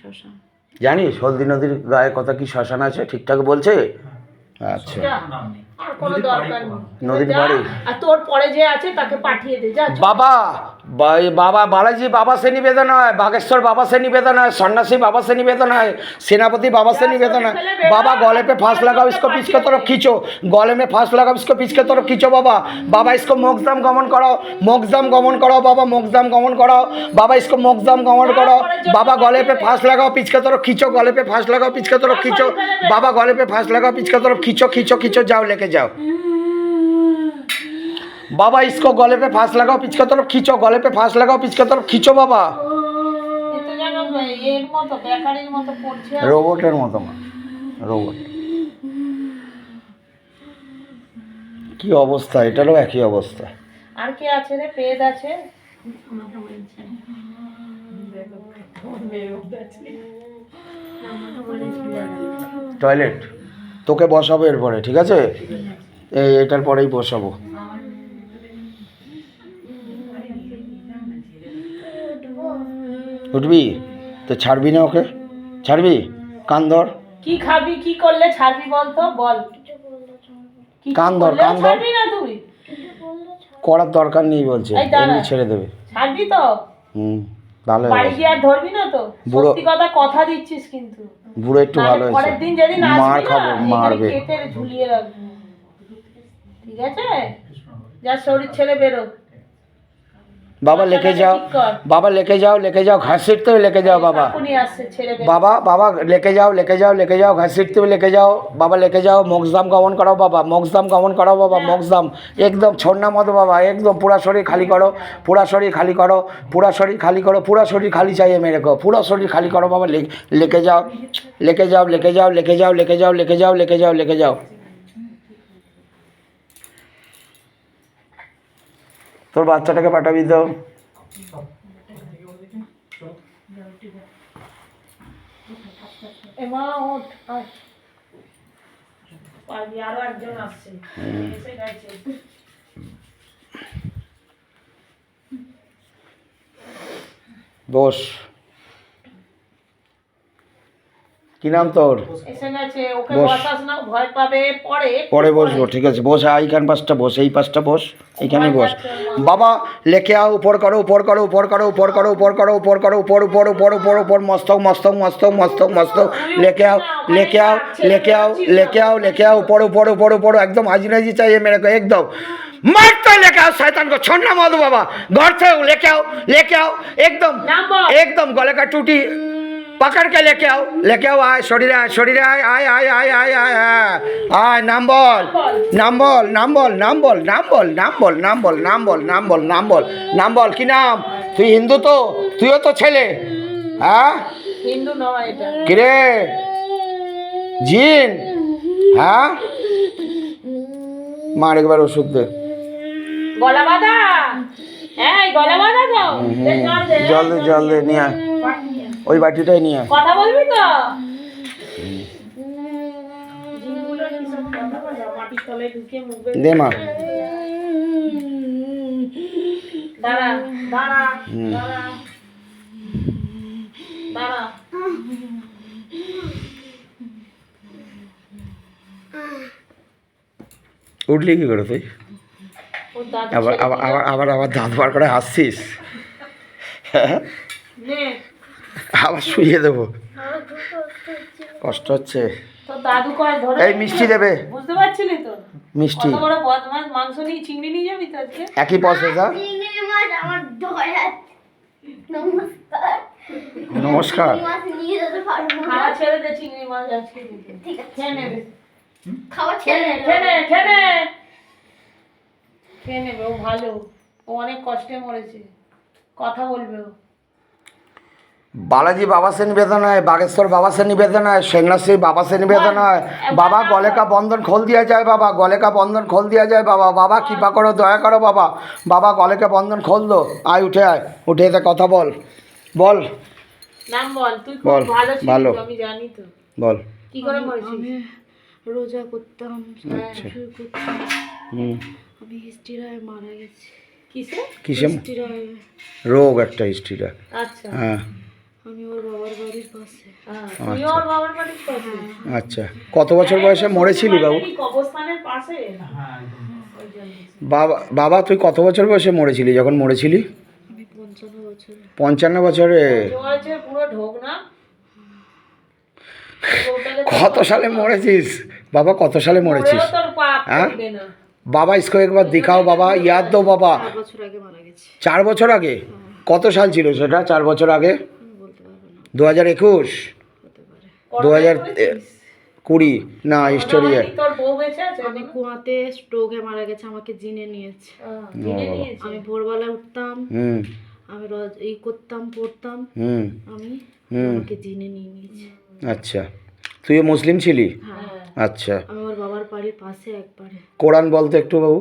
শ্মশান। জানিস হলদি নদীর গায়ে কথা কি শ্মশান আছে ঠিকঠাক বলছে? আচ্ছা আর কোনো দরকার নেই, নদীর পাড়ে। আর তোর পরে যে আছে তাকে পাঠিয়ে দে যা। বাবা বাবা বালাজি বাবা সে নিবেদন হয়, বাগেশ্বর বাবা সে নিবেদন है, सन्यासी बाबा से निवेदन है, सेनापति बाबा से निवेदन है। बाबा गले पे फांस लगाओ, इसको पीछ के तरफ खींचो, गले में फांस लगाओ, इसको पीछ के तरफ खींचो। बाबा बाबा इसको मोक्षधाम गमन कराओ, मोक्षधाम गमन कराओ बाबा, मोक्षधाम गमन कराओ बाबा, इसको मोक्षधाम गमन कराओ बाबा। गले पे फांस लगाओ, पीछ के तरफ खींचो, गले पे फांस लगाओ, पीछ के तरफ खींचो बाबा, गले पे फांस लगाओ, पीछ के तरफ खींचो खींचो खींचो, जाओ लेके जाओ बाबा। इसको गले पे फांस लगाओ, पीछ के तरफ खींचो, गले पे फांस लगाओ, पीछ के तरफ खींचो बाबा। रोबोटेर मतो रोबोट কি অবস্থা, এটারও একই অবস্থা। আর কি আছে রে? পেদ আছে, টয়লেট তোকে বসাবো এরপরে, ঠিক আছে? এটার পরেই বসাবো। উঠবি তো? ছাড়বি না ওকে? ছাড়বি? কান ধর। কি খাবি, কি করলে ছাড়বি বলতো? বল। কান ধর, কান ধর। ছাড়বি না তুই? করার দরকার নেই বলছে, এমনি ছেড়ে দেবে। ছাড়বি তো? ভালো। বাড়ি গিয়ে আর ধরবি না তো? সত্যি কথা দিচ্ছিস কিন্তু। বুড়ো একটু ভালো হয়েছে, পরের দিন যেদিন মার খাবো, মারবে। কেটে ঝুলিয়ে রাখবো, ঠিক আছে? যা শরীর ছেড়ে বেরো বাবা। लेके जाओ बाबा, लेके जाओ घसीटते हुए लेके जाओ बाबा। बाबा बाबा लेके जाओ घसीटते हुए लेके जाओ बाबा, लेके जाओ। मोक्षधाम गमन कराओ बाबा, मोक्षधाम गमन कराओ बाबा, मोक्षधाम एकदम छोड़ना मत बाबा, एकदम पूरा शरीर खाली करो, पूरा शरीर खाली करो, पूरा शरीर खाली करो, पूरा शरीर खाली चाहिए मेरे को, पूरा शरीर खाली करो बाबा। लेके जाओ लेके जाओ लेके जाओ लेके जाओ लेके जाओ लेके जाओ लेके जाओ लेके जाओ। তোর বাচ্চাটাকে পাঠাবি তো। বস। কি নাম তোর? পরে বসবো, ঠিক আছে? বস, এইখান পাশটা বস, এই পাশটা বস, এইখানে বস বাবা। लेके आओ, ऊपर करो, ऊपर करो, ऊपर करो, ऊपर करो, ऊपर करो, ऊपर करो, ऊपर ऊपर ऊपर ऊपर ऊपर, मस्तक मस्तक मस्तक मस्तक मस्तक। लेके आओ लेके आओ लेके आओ लेके आओ लेके आओ, ऊपर ऊपर ऊपर ऊपर, एकदम हाजी नाजी चाहिए मेरे को, एकदम मारते लेके आओ शैतान को, छोड़ना मत बाबा। घर से लेके आओ एकदम एकदम, गले का टूटी पकड़ के लेके आओ। आए शरीर आए, शरीर आए, आए आए आए आए आए आए। नाम बोल, नाम बोल, नाम बोल, नाम बोल, नाम बोल, नाम बोल, नाम बोल, नाम बोल, नाम बोल, नाम बोल, नाम बोल। কি নাম? তুই হিন্দু তো? তুইও তো ছেলে? হ্যাঁ হিন্দু নয় এটা। কি রে জিন? হ্যাঁ মার একবার ওষুধ দে। গলা বাঁধা, এই গলা বাঁধা দাও। জল দে, জল দে, নিয়ে আয় ওই বাটিটাই নিয়ে। কথা বলবি তো? দে মা। দাঁড়া দাঁড়া দাঁড়া দাঁড়া। উঠলি কি করে তুই? আবার আবার আবার আবার আবার দাঁত বার করে হাসছিস? আবার শুয়ে দেবো, কষ্ট হচ্ছে। এই মিষ্টি দেবে, বুঝতে পারছিলি তো? মিষ্টি মাংস নিয়ে চিংড়ি নিয়ে যাবি তো আজকে? একই প্রসেস। নমস্কার। ছেড়ে দে চিংড়ি মাছ আজকে, খেয়ে নেবে, খেয়ে নেবে। ও ভালো, ও অনেক কষ্টে মরেছে, কথা বলবে ও। बालाजी बाबा से निवेदन है, बागेश्वर बाबा से निवेदन है, सन्यासी बाबा से निवेदन है बाबा, गले का बंधन खोल दिया जाए बाबा, गले का बंधन खोल दिया जाए बाबा। बाबा कृपा करो, दया करो बाबा, बाबा गले का बंधन खोल दो। आय उठे, आय उठे तो कथा बोल, बोल नाम बोल। তুই খুব ভালো ছিলিস, আমি জানি তো। বল কি করে মরেছিস? রোজা করতাম, শুরু করতাম, আমি হিস্ট্রিরায় মারা গেছি। কিসে? কিসে? রোগ একটা হিস্ট্রিরা। আচ্ছা হ্যাঁ, আমি ওর বাবার বাড়ির পাশে। তুইও ওর বাবার বাড়ির পাশে? আচ্ছা, কত বছর বয়সে মরেছিলি বাবু? এই কবরস্থানের পাশে? ওই জন্য। বাবা বাবা তুই কত বছর বয়সে মরেছিলি যখন মরেছিলি? আমি 55 বছর। 55 বছরে? বয়সে পুরো ঢোক না। কত সালে মরেছিস বাবা? কত সালে মরেছিস? তোর পাপ হ্যাঁ? করবে না। বাবা इसको एक बार दिखाओ बाबा, याद दो बाबा। 4 বছর আগে মারা গেছে। 4 বছর আগে? কত সাল ছিল সেটা 4 বছর আগে? আমি বলতে পারবো না, 2021, হতে পারে। 2020 না হিস্টোরি। তোর বউ বেঁচে আছে? আমি কুয়াতে স্ট্রোকে মারা গেছে, আমাকে জিনে নিয়েছে। জেনে নিয়েছে? আমি ভোরবেলায় উঠতাম, আমি রোজ এই করতাম, পড়তাম, আমি আমাকে জিনে নিয়ে নিয়েছে। আচ্ছা, তুইও মুসলিম ছিলি? হ্যাঁ, আচ্ছা, আমি আমার বাবার বাড়ির পাশে একবারে। কোরআন বলতে একটু বাবু,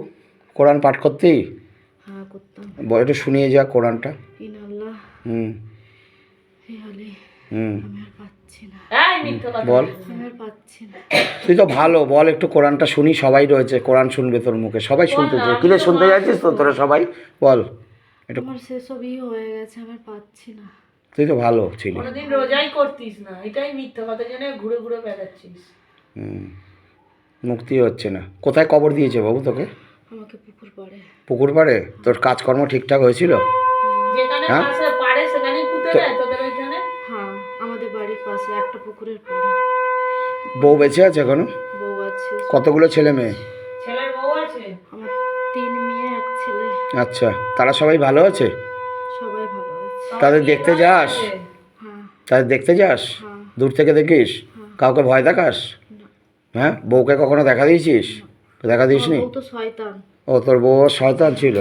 কোরআন পাঠ করতেই? হ্যাঁ, করতাম। একটু শুনিয়ে যা কোরআনটা। ইনাল্লাহ হুম হে আলী। হুম আমি আর পাচ্ছি না, এই মিথ্যা কথা বল। আমি আর পাচ্ছি না। তুই তো ভালো, বল একটু কোরআনটা শুনি, সবাই রয়েছে কোরআন শুনবে তোর মুখে, সবাই শুনতে চায়। কিরে শুনতে যাচ্ছিস তো তোরা সবাই? বল একটু। আমার সেসবই হয়ে গেছে, আমি আর পাচ্ছি না। তুই তো ভালো ছিলি। কোনোদিন রোজাই করতিস না, এটাই মিথ্যা কথা জেনে ঘুরে ঘুরে বেড়াচ্ছিস। মুক্তি হচ্ছে না। কোথায় কবর দিয়েছে বাবু তোকে? আমাকে পুকুর পাড়ে। পুকুর পাড়ে? তোর কাজকর্ম ঠিকঠাক হয়েছিল? যেখানে হ্যাঁ? পাশে পারে সেখানেই পুঁতে দেয় তোদের ওইখানে? হ্যাঁ, আমাদের বাড়ির পাশে একটা পুকুরের পাড়ে। বউ বেঁচে আছে এখনো? বউ আছে। কতগুলো ছেলে মেয়ে? ছেলের বউ আছে? আমার 3 মেয়ে, 1 ছেলে। আচ্ছা, তারা সবাই ভালো আছে? সবাই ভালো আছে। তাদের দেখতে যাস? হ্যাঁ, তাদের দেখতে যাস? হ্যাঁ। দূর থেকে দেখিস? কাউকে ভয় দেখাস? হ্যাঁ, বউকে কখনো দেখা দিয়েছিস? দেখা দিসনি? বউ তো শয়তান। ও, তোর বউ শয়তান ছিল?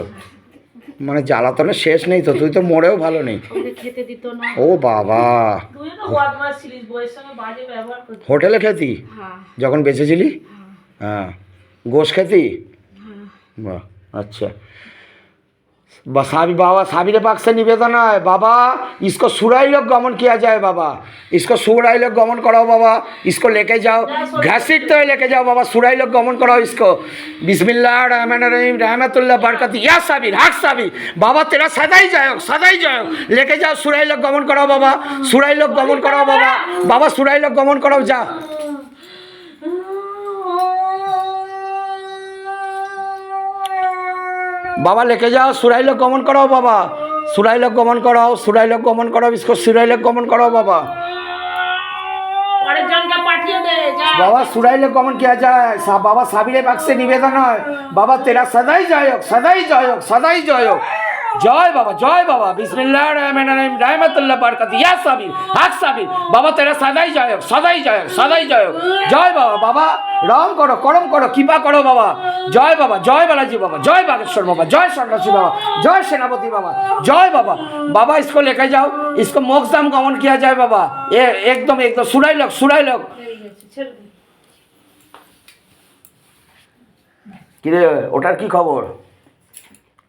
মানে জ্বালাতনের শেষ নেই তো, তুই তো মরেও ভালো নেই। আমাকে খেতে দিত না। ও বাবা, তুই তো বদমাস ছিলিস, বউয়ের সঙ্গে বাজে ব্যবহার করতিস। হোটেলে খেতি হ্যাঁ, যখন বেঁচেছিলি? হ্যাঁ, हाँ गोश्त खेती? হ্যাঁ। वाह, अच्छा। बसाबी बाबा साबिर पाक से निवेदन है बाबा, इसको सुराई लोग गमन किया जाए बाबा, इसको सुराई लोग गमन कराओ बाबा, इसको लेके जाओ घसीटते हुए लेके जाओ बाबा, सुराई लोग गमन कराओ इसको। बिस्मिल्लाह रहमान रहीम, रहमतुल्लाह बरकत या साबिर, हक साबिर बाबा, तेरा सदाई जाओ, सदाई जाओ, लेके जाओ सुराई लोग गमन कराओ बाबा, सुराई लोग गमन कराओ बाबा, बाबा सुराई लोग गमन कराओ जा। बाबा लेके जाओ, सुराई लोग गमन कराओ बाबा, सुराई लोग गमन कराओ, सुराई लोग गमन कराओ, इसको सुराई लोग गमन कराओ बाबा। পরের জনকে পাঠিয়ে দে যা। बाबा सुराई लोग गमन किया जाए बाबा, साबिर पाक से निवेदन है बाबा, तेरा सदाई जायोग, सदाई जायोग, सदाई जायोग। जय बाबा, जय बाबा, बिस्मिल्लाह रहमान रहीम, रहमतुल्लाह बरकत या साबिर, हक साबिर बाबा, तेरा सदाई जायोग, सदाई जायोग, सदाई जायोग। जय बाबा, बाबा राम करो, करम करो, कृपा करो बाबा। जय बाबा, जय बालाजी बाबा, जय बागेश्वर बाबा, जय सन्यासी बाबा, जय सेनापति बाबा, जय बाबा। बाबा इसको लेकर जाओ, इसको मोक्षधाम गमन किया जाए बाबा, ये एकदम एकदम सुराई लोग, सुराई लोग। কিরে ওটার কি খবর?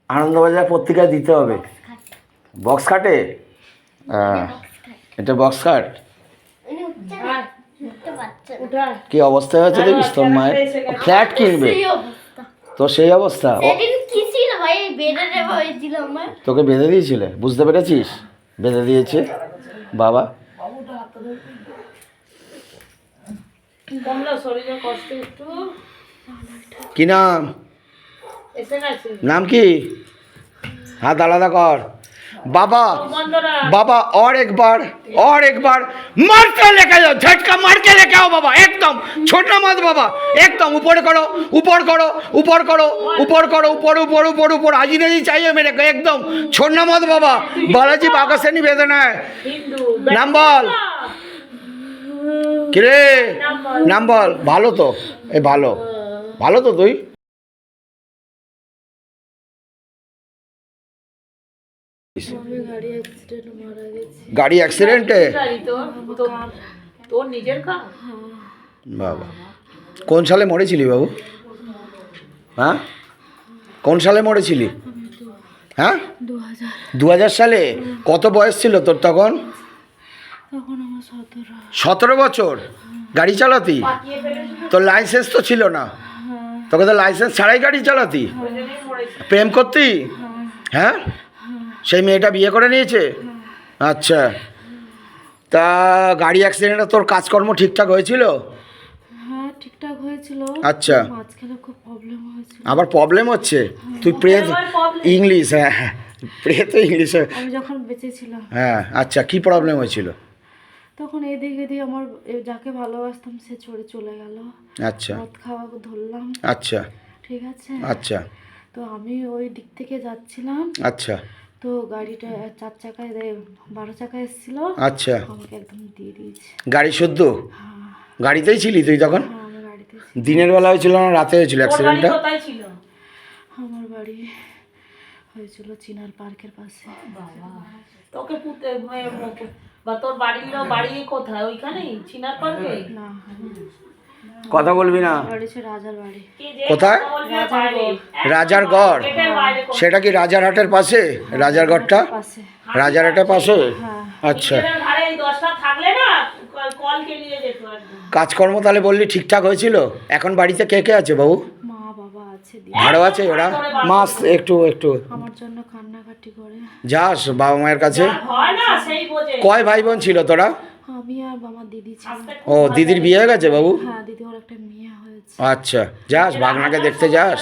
আনন্দবাজার পত্রিকায় দিতে হবে। বক্স কাটে? এটা বক্স কাট। কি অবস্থা হয়েছে দেখিস তোর মায়ের? ফ্ল্যাট কিনবে তো সেই অবস্থা। তোকে বেঁধে দিয়েছিলে, বুঝতে পেরেছিস? বেঁধে দিয়েছে বাবা। কমলা শরীরে কষ্ট একটু। কি নাম? এসে গেছে नाम की? हाथ आलादा कर बाबा। বন্ধরা। बाबा और एक बार मार के लेके जाओ, झटका मार के लेके आओ बाबा, एकदम छोटा मत बाबा, एकदम ऊपर करो, ऊपर करो, ऊपर करो, ऊपर करो, ऊपर ऊपर ऊपर ऊपर, आज ही नहीं चाहिए मेरे को, एकदम छोड़ना मत बाबा। बालाजी बाबा से निवेदन है। হিন্দু नाम बोल किरे, नाम बोल। ভালো তো, এই ভালো, ভালো তো তুই। আমি গাড়ি অ্যাক্সিডেন্টে মারা গেছি। গাড়ি অ্যাক্সিডেন্টে? তোর নিজের কাজ? বাবা, কোন সালে মরেছিলি বাবু? হ্যাঁ, কোন সালে মরেছিলি? হ্যাঁ, 2000 সালে। কত বয়স ছিল তোর তখন? তখন আমার 17 বছর। গাড়ি চালাতি? তোর লাইসেন্স তো ছিল না, তোকে তো লাইসেন্স ছাড়াই গাড়ি চালাতি? প্রেম করতি? হ্যাঁ, সেই মেয়েটা বিয়ে করে নিয়েছে? আচ্ছা, তা গাড়ি অ্যাক্সিডেন্টে তোর কাজকর্ম ঠিকঠাক হয়েছিল? হ্যাঁ ঠিকঠাক হয়েছিল, আচ্ছা। মাঝখানে খুব প্রবলেম হয়েছিল। আবার প্রবলেম হচ্ছে? তুই প্রে ইংলিশ, হ্যাঁ হ্যাঁ, প্রে তো ইংলিশে। আমি যখন বেঁচে ছিলাম হ্যাঁ আচ্ছা, কি প্রবলেম হয়েছিল? তখন এদিকে দিয়ে আমার যাকে ভালোবাসতাম সে চলে গেল। আচ্ছা মদ খাওয়া ধরলাম, আচ্ছা ঠিক আছে। আচ্ছা তো আমি ওই দিক থেকে যাচ্ছিলাম, আচ্ছা তো গাড়িটা 4 চাকায় 12 চাকায় এসেছিল, আচ্ছা। আমাকে একদম দিয়ে দিয়েছে। গাড়ি শুদ্ধ? হ্যাঁ গাড়িতেই ছিলি তুই তখন? হ্যাঁ, আমি গাড়িতে ছিলাম। দিনের বেলা হয়েছিল না রাতে হয়েছিল ওর বাড়ি অ্যাক্সিডেন্টটা? কোথায় ছিল? আমার বাড়ি হয়েছিল চিনার পার্কের পাশে। বাবা, তোকে পুঁতে বা তোর বাড়ি কোথায়? ওইখানেই চিনার পার্কে? না, কথা বলবি না। বাড়ি হচ্ছে রাজার বাড়ি। কোথায়? রাজারগড়? সেটা কি রাজারহাটের পাশে? রাজারগড়টা পাশে। রাজারহাটের পাশে? হ্যাঁ আচ্ছা। ঘরে এই 10টা থাকলে না কলকে নিয়ে যেত একদম। কাজকর্ম তাহলে বললি ঠিকঠাক হয়েছিল? এখন বাড়িতে কে কে আছে বাবু? মা বাবা আছে, ভালো আছে ওরা? মাস একটু একটু আমার জন্য কান্নাকাটি করে। যাস বাবা মায়ের কাছে? হয় না সেই বোঝে। কয় ভাই বোন ছিল তোরা? আমি আর আমার দিদি ছিল। ও দিদির বিয়ে হয়ে গেছে বাবু? হ্যাঁ দিদি ওর একটা মেয়ে হয়েছে। আচ্ছা, যাস ভাগনাকে দেখতে যাস?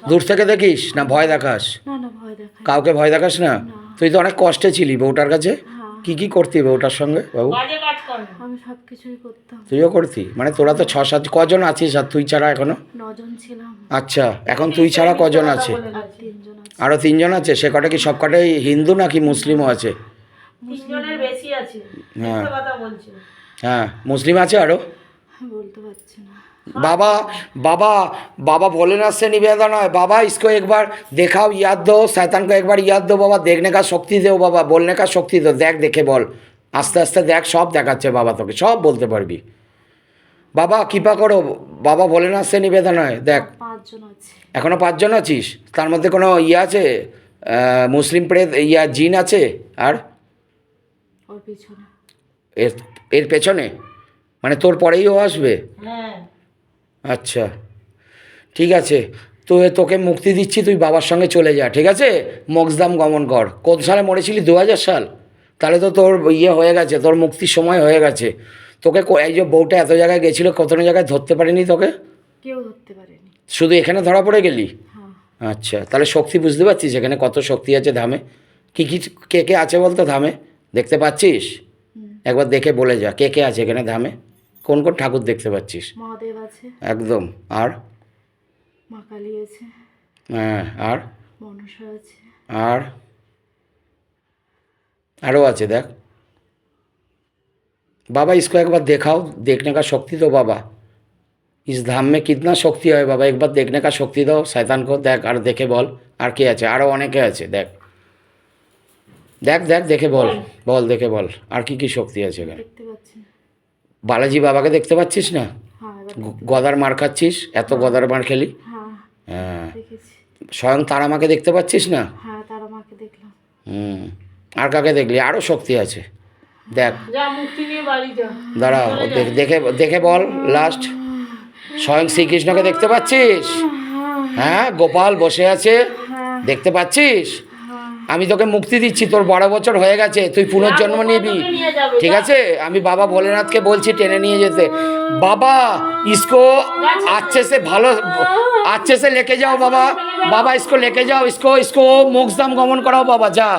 দূর থেকে দেখিস না ভয় দেখাস? না না, ভয় দেখায় কাউকে ভয় দেখাস না? তুই তো অনেক কষ্টে ছিলি বউটার কাছে। হ্যাঁ, কি করতি বউটার সঙ্গে বাবু? কাজে কাজ করে। আমি সব কিছুই করতাম। তুইও করতি? মানে তোরা তো 6-7 কজন আছিস আর তুই ছাড়া এখনো? 9 জন ছিলাম, আচ্ছা, এখন তুই ছাড়া কজন আছে? আর 3 জন আছে। আরও 3 জন আছে? সে কটা কি সব কটাই হিন্দু নাকি মুসলিমও আছে? 3 জনের বেশি আছে। হ্যাঁ। মিথ্যে কথা বলছে। হ্যাঁ, মুসলিম আছে আরও? বলতে পারছি না। बाबा बाबा बाबा भोलेनाथ से निवेदन है, बाबा इसको एक बार दिखाओ, याद दो, शैतान को एक बार याद दो बाबा, देखने का शक्ति दो बाबा, बोलने का शक्ति दो। देख देखे बोल, आस्ते आस्ते देख सब देखाচ্ছে বাবা, তোকে সব বলতে পারবি। বাবা কৃপা করো, বাবা ভোলেনাথ সে নিবেদন হয়। দেখ 5 জন আছে। এখনও 5 জন আছিস? তার মধ্যে কোনো ইয়ে আছে মুসলিম প্রেত ইয়া জিন আছে? আর ওর পিছনে এর এর পেছনে মানে তোর পরেই ও আসবে? হ্যাঁ। আচ্ছা ঠিক আছে, তো তোকে মুক্তি দিচ্ছি, তুই বাবার সঙ্গে চলে যা, ঠিক আছে? মোক্ষধাম গমন কর। কোন সালে মরেছিলি? 2000 সাল? তাহলে তো তোর ইয়ে হয়ে গেছে, তোর মুক্তির সময় হয়ে গেছে। তোকে এই যে বউটা এত জায়গায় গেছিলো, কত জায়গায় ধরতে পারিনি তোকে? কেউ ধরতে পারেনি। শুধু এখানে ধরা পড়ে গেলি? হ্যাঁ। আচ্ছা, তাহলে শক্তি বুঝতে পারছিস এখানে কত শক্তি আছে ধামে? কী কী কে কে আছে বলতো ধামে? দেখতে পাচ্ছিস? একবার দেখে বলে যা, কে কে আছে এখানে ধামে? কোন কোন ঠাকুর দেখতে পাচ্ছিস? মহাদেব আছে, একদম। আর? মা কালী আছে, হ্যাঁ। আর? মনসা আছে। আর आरो আছে देख बाबा, इसको एक बार दिखाओ, देखने का शक्ति दो बाबा। इस धाम में कितना शक्ति है बाबा, एक बार देखने का शक्ति दो शैतान को। देख और देखे बोल और के আছে? আরও অনেকে আছে, দেখ দেখ দেখ দেখে বল, বল দেখে বল আর কি কি শক্তি আছে এখানে? দেখতে পাচ্ছি না। বালাজি বাবাকে দেখতে পাচ্ছিস না? হ্যাঁ এবার গদার মার খাচ্ছিস, এত গদার মার খেলি। হ্যাঁ হ্যাঁ। দেখেছি। স্বয়ং তারা মাকে দেখতে পাচ্ছিস না? হ্যাঁ তারা মাকে দেখলাম। আর কাকে দেখলি? আরও শক্তি আছে, দেখ। যা মুক্তি নিয়ে বাড়ি যা। দাঁড়া, দেখে দেখে বল লাস্ট। স্বয়ং শ্রীকৃষ্ণকে দেখতে পাচ্ছিস? হ্যাঁ, গোপাল বসে আছে, দেখতে পাচ্ছিস? আমি তোকে মুক্তি দিচ্ছি, তোর 12 বছর হয়ে গেছে, তুই পুনর্জন্ম নিবি, ঠিক আছে? আমি বাবা ভোলেনাথকে বলছি টেনে নিয়ে যেতে। বাবা इसको अच्छे से ভালো अच्छे से लेके जाओ बाबा, बाबा इसको लेके जाओ, इसको मोक्षधाम गमन कराओ बाबा, जा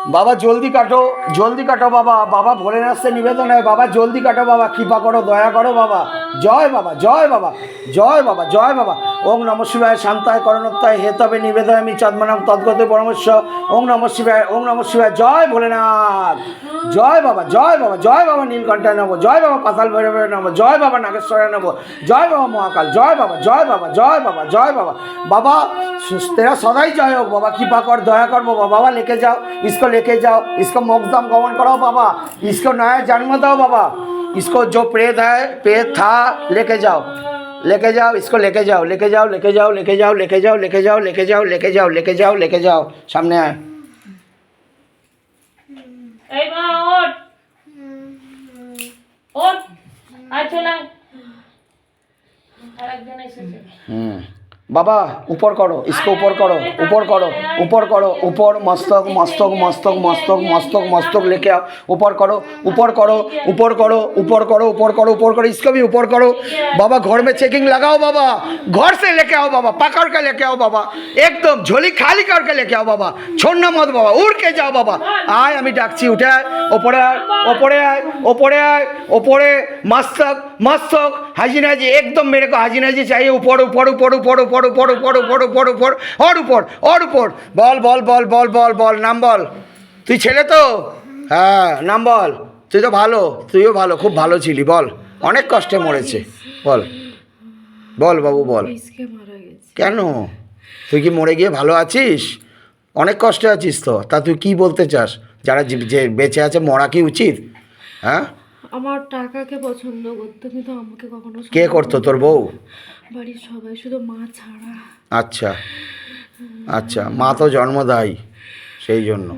बाबा, जल्दी काटो बाबा, बाबा भोलेनाथ से निवेदन है बाबा, जल्दी काटो बाबा, कृपा करो, दया करो बाबा। जय बाबा, जय बाबा, जय बाबा, जय बाबा। ओम नमः शिवाय, शांताय करुणोत्ताय हेतवे निवेदयामि तद्मनं तद्गते परमेश्वर। ओम नमः शिवाय, ओम नमः शिवाय। जय भोलेनाथ, जय बाबा, जय बाबा, जय बाबा नीलकंठाय नमः, जय बाबा पाताल भैरवे नमः, जय बाबा नागेश्वराय नमः, जय बाबा महाकाल, जय बाबा, जय बाबा, जय बाबा, जय बाबा। बाबा तेरा सदाई जय हो बाबा, कृपा कर, दया कर बाबा, बाबा लेके जाओ, इसको लेके जाओ, इसको मोक्षधाम गमन कराओ बाबा, इसको नया जन्म दो बाबा, इसको जो प्रेत है प्रेत था लेके जाओ, लेके जाओ, इसको लेके जाओ, लेके जाओ, लेके जाओ, लेके जाओ, लेके जाओ, लेके जाओ, लेके जाओ, लेके जाओ, लेके जाओ, लेके जाओ, सामने आए। এই মা ওঠ ওঠ, আয় চলে আয়। আরেকজন এসেছে। बाबा ऊपर करो, इसको ऊपर करो, ऊपर करो, ऊपर करो, ऊपर मस्तक मस्तक मस्तक मस्तक मस्तक मस्तक लेके आओ, ऊपर करो, ऊपर करो, ऊपर करो, ऊपर करो, ऊपर करो, ऊपर करो, इसको भी ऊपर करो बाबा। घर में चेकिंग लगाओ बाबा, घर से लेके आओ बाबा, पकड़ के लेके आओ बाबा, एकदम झोली खाली करके लेके आओ बाबा, छोड़ना मत बाबा, उड़ के जाओ बाबा। आय আমি ডাকছি, উঠে আয়, ওপরে আয়, ওপরে আয়, ওপরে আয়, ওপরে मस्तक मस्तक हाजी नाजी, एकदम मेरे को हाजी नाजी चाहिए, ऊपर ऊपर ऊपर ऊपर ऊपर ऊपर ऊपर ऊपर ऊपर ऊपर और ऊपर और ऊपर। বল বল বল বল বল বল, নাম বল। তুই ছেলে তো? হ্যাঁ, নাম বল। তুই তো ভালো, তুইও ভালো, খুব ভালো ছিলি। বল, অনেক কষ্টে মরেছে। বল বল বাবু বল। বিষকে মারা গেছে। কেন? তুই কি মরে গিয়ে ভালো আছিস? অনেক কষ্টে আছিস তো। তা তুই কি বলতে চাস? যারা যে বেঁচে আছে মরা কি উচিত? হ্যাঁ, আমার টাকাকে পছন্দ করতো, কিন্তু আমাকে কখনো কে করতো? তোর বউ? বাড়ির সবাই, শুধু মা ছাড়া। আচ্ছা আচ্ছা, মা তো জন্মদায়ী, সেই জন্য।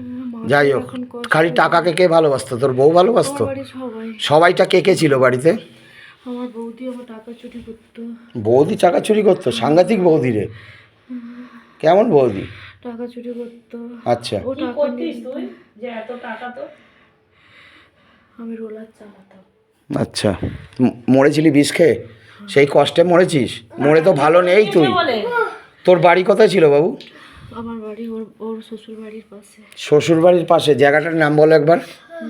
যাই হোক, খালি টাকাকে কে ভালোবাসতো? তোর বউ ভালোবাসতো? বাড়ির সবাই। সবাইটা কে কে ছিল বাড়িতে? আমার বৌদি আমার টাকা চুরি করতো। বৌদি টাকা চুরি করতো? সাংঘাতিক বৌদি রে। কেমন বৌদি? টাকা চুরি করতো। আচ্ছা, ও কি টাকা করতিস নিয়ে তুই যে এত টাকা তো? আমি রোলার চালাতাম। আচ্ছা, মরেছিলি বিষ খেয়ে? সেই কষ্টে মরেছিস? মরে তো ভালো নেই তুই। বলে তোর বাড়ি কোথায় ছিল বাবু? আমার বাড়ি ওর শ্বশুর বাড়ির পাশে। শ্বশুর বাড়ির পাশে? জায়গাটার নাম বলো একবার।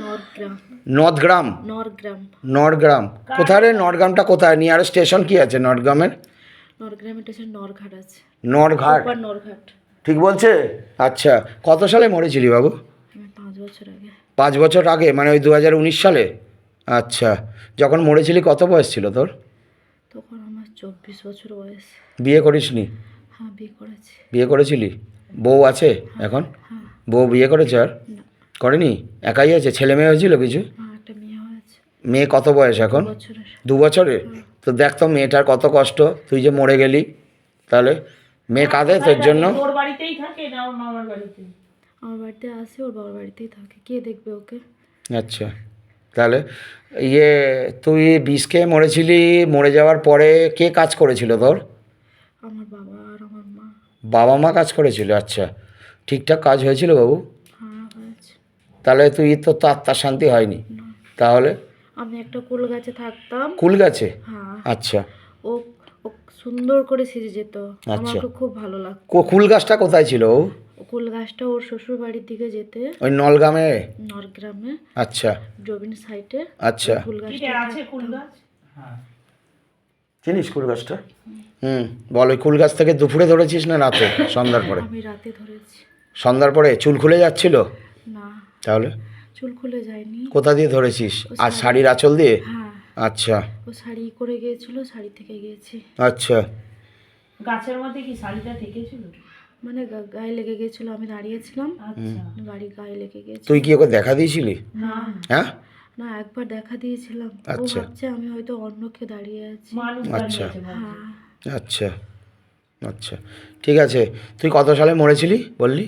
নরগ্রাম। নর্থগ্রাম? নরগ্রাম। নরগ্রাম কোথায় রে? নরগ্রামটা কোথায়? নিয়ার স্টেশন কি আছে নরগ্রামের? নরগ্রামের স্টেশন নরঘাট আছে। নরঘাট? ওপার নরঘাট। ঠিক বলছে? আচ্ছা, কত সালে মরেছিলি বাবু? আমি 5 বছর আগে। 5 বছর আগে, মানে ওই 2019 সালে? আচ্ছা, যখন মরেছিলি কত বয়স ছিল তোর? তখন আমার 24 বছর বয়স। বিয়ে করিসনি? হ্যাঁ, বিয়ে করেছি। বিয়ে করেছিলি? বউ আছে এখন? হ্যাঁ। বউ বিয়ে করেছে? আর না, করেনি? একাই আছে? ছেলে মেয়ে হয়েছিল কিছু? একটা মেয়ে হয়েছে। মেয়ে কত বয়স এখন? 2 বছরের। 2 বছরের? তো দেখ তো মেয়েটার কত কষ্ট, তুই যে মরে গেলি। তাহলে মেয়ে কাঁদে তোর জন্য? তোর বাড়িতেই থাকে না ওর মামার বাড়িতে? আমার বাড়িতে আসে, ওর বাবার বাড়িতেই থাকে। কে দেখবে ওকে? আচ্ছা, তাহলে তুই বিষ খেয়ে মরেছিলি, মরে যাওয়ার পরে কে কাজ করেছিল তোর? আমার বাবা আর আমার মা। বাবা মা কাজ করেছিল? আচ্ছা, ঠিকঠাক কাজ হয়েছিল বাবু? হ্যাঁ, হয়েছে। তাহলে তুই তো আত্মার শান্তি হয়নি? তাহলে? আমি একটা কুল গাছে থাকতাম। কুল গাছে? হ্যাঁ। আচ্ছা, ও ও সুন্দর করে সেজে যেত, আচ্ছা। আমাকে খুব ভালো লাগতো। কুল গাছটা কোথায় ছিল? কুল গাছটা ওর শ্বশুর বাড়ির দিকে যেতে, ওই নলগ্রামে? নরগ্রামে, আচ্ছা জবিন সাইটে। আচ্ছা, কুল কি গাছটা আছে কুল গাছ? চিনিস কুল গাছটা? বল, ওই কুল গাছ থেকে দুপুরে ধরেছিস না রাতে, সন্ধ্যার পরে? আমি রাতে ধরেছি। সন্ধ্যার পরে চুল খুলে যাচ্ছিল? না, তাহলে চুল খুলে যায়নি। কোথা দিয়ে ধরেছিস? আর শাড়ির আঁচল দিয়ে? হ্যাঁ, আচ্ছা ও শাড়ি করে গিয়েছিল, শাড়ি থেকে গিয়েছি। আচ্ছা, গাছের মধ্যে কি শাড়িটা ঠেকেছিল? মানে গায়ে লেগে গিয়েছিল, আমি দাঁড়িয়েছিলাম, আচ্ছা, গাড়ি গায়ে লেগে গিয়েছিল। তুই কি ওকে দেখা দিয়েছিলি? না হ্যাঁ, না, একবার দেখা দিয়েছিলাম। ও আচ্ছা। ভাবছে আমি হয়তো অন্যকে দাঁড়িয়ে আছি। মানুষ আচ্ছা। দাঁড়িয়ে আছে বলে। হ্যাঁ, আচ্ছা আচ্ছা, ঠিক আছে। তুই কত সালে মরেছিলি বললি?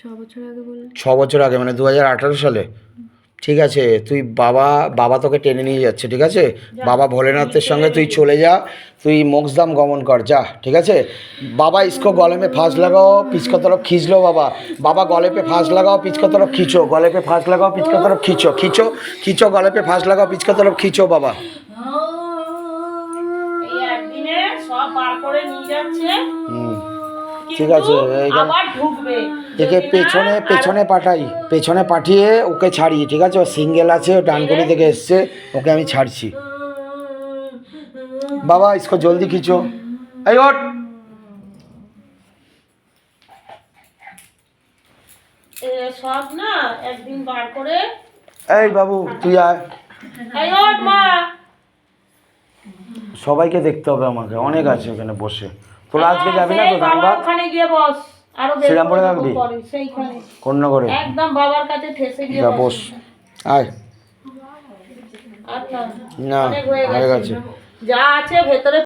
6 বছর আগে বললি। 6 বছর আগে, মানে 2018 সালে? ঠিক আছে, তুই বাবা তোকে টেনে নিয়ে যাচ্ছে, ঠিক আছে? বাবা ভোলেনাথের সঙ্গে তুই চলে যা, তুই মোক্ষধাম গমন কর, যা, ঠিক আছে? बाबा इसको गले में फांस लगाओ, पीछ की तरफ खींच लो बाबा। बाबा गले पे फांस लगाओ, पीछ की तरफ खींचो, गले पे फांस लगाओ, पीछ की तरफ खींचो, खींचो खींचो, गले पे फांस लगाओ, पीछ की तरफ खींचो बाबा। এই একদিনে সব বার করে নিয়ে যাচ্ছে, ঠিক আছে, আবার ঢুকবে। একে পেছনে পেছনে পাঠাই, পেছনে পাঠিয়ে ওকে ছাড়ি, ঠিক আছে? ও সিঙ্গেল আছে, ও ডানকুনি থেকে এসছে, ওকে আমি ছাড়ছি। বাবা इसको জলদি খিচো, এই ওঠ। সব না একদিন বার করে। এই বাবু তুই আয়, এই ওঠ মা। সবাইকে দেখতে হবে আমাকে, অনেক আছে এখানে বসে। তোরা আজকে যাবি না তো ধানবাদ? ওখানে গিয়ে বস, আরো বের শ্রীরামপুরে করে থাকবি? পরে সেইখানে কোন করে? একদম বাবার কাছে ঠেসে গিয়ে যা বস। বস, আয়। আর না, না, অনেক হয়ে হয়ে গেছে। গেছে। যা আছে ভেতরে